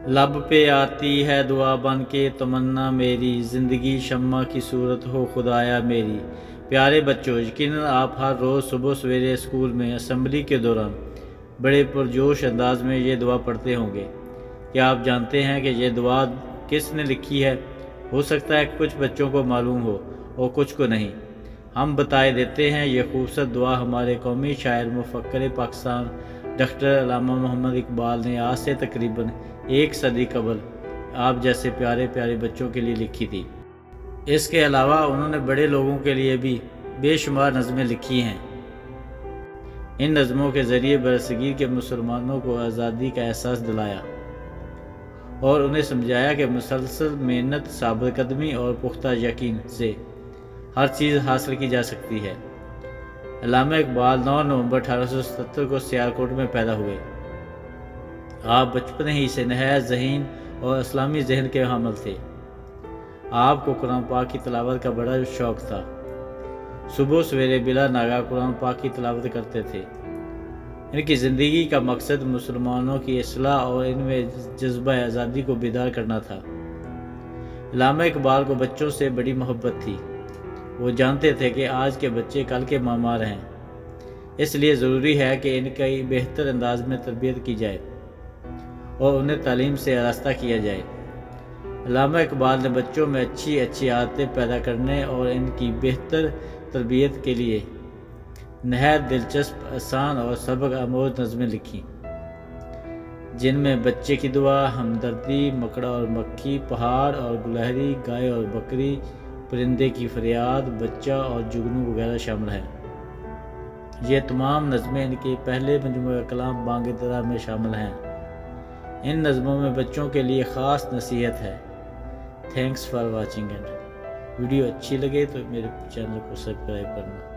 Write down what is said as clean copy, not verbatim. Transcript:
لب پہ آتی ہے دعا بن کے تمنا میری، زندگی شمع کی صورت ہو خدایا میری۔ پیارے بچوں، یقیناً آپ ہر روز صبح سویرے اسکول میں اسمبلی کے دوران بڑے پرجوش انداز میں یہ دعا پڑھتے ہوں گے۔ کیا آپ جانتے ہیں کہ یہ دعا کس نے لکھی ہے؟ ہو سکتا ہے کہ کچھ بچوں کو معلوم ہو اور کچھ کو نہیں۔ ہم بتائے دیتے ہیں، یہ خوبصورت دعا ہمارے قومی شاعر مفکر پاکستان ڈاکٹر علامہ محمد اقبال نے آج سے تقریباً 1 صدی قبل آپ جیسے پیارے پیارے بچوں کے لیے لکھی تھی۔ اس کے علاوہ انہوں نے بڑے لوگوں کے لیے بھی بے شمار نظمیں لکھی ہیں۔ ان نظموں کے ذریعے برصغیر کے مسلمانوں کو آزادی کا احساس دلایا اور انہیں سمجھایا کہ مسلسل محنت، ثابت قدمی اور پختہ یقین سے ہر چیز حاصل کی جا سکتی ہے۔ علامہ اقبال 9 نومبر 1877 کو سیالکوٹ میں پیدا ہوئے۔ آپ بچپن ہی سے نہایت ذہین اور اسلامی ذہن کے حامل تھے۔ آپ کو قرآن پاک کی تلاوت کا بڑا شوق تھا۔ صبح سویرے بلا ناگا قرآن پاک کی تلاوت کرتے تھے۔ ان کی زندگی کا مقصد مسلمانوں کی اصلاح اور ان میں جذبہ آزادی کو بیدار کرنا تھا۔ علامہ اقبال کو بچوں سے بڑی محبت تھی۔ وہ جانتے تھے کہ آج کے بچے کل کے معمار ہیں، اس لیے ضروری ہے کہ ان کی بہتر انداز میں تربیت کی جائے اور انہیں تعلیم سے آراستہ کیا جائے۔ علامہ اقبال نے بچوں میں اچھی عادتیں پیدا کرنے اور ان کی بہتر تربیت کے لیے نہایت دلچسپ، آسان اور سبق آموز نظمیں لکھیں، جن میں بچے کی دعا، ہمدردی، مکڑا اور مکھی، پہاڑ اور گلہری، گائے اور بکری، پرندے کی فریاد، بچہ اور جگنو وغیرہ شامل ہیں۔ یہ تمام نظمیں ان کے پہلے مجموعہ کلام بانگ درا میں شامل ہیں۔ ان نظموں میں بچوں کے لیے خاص نصیحت ہے۔ Thanks for watching and video اچھی لگے تو میرے چینل کو سبسکرائب کرنا۔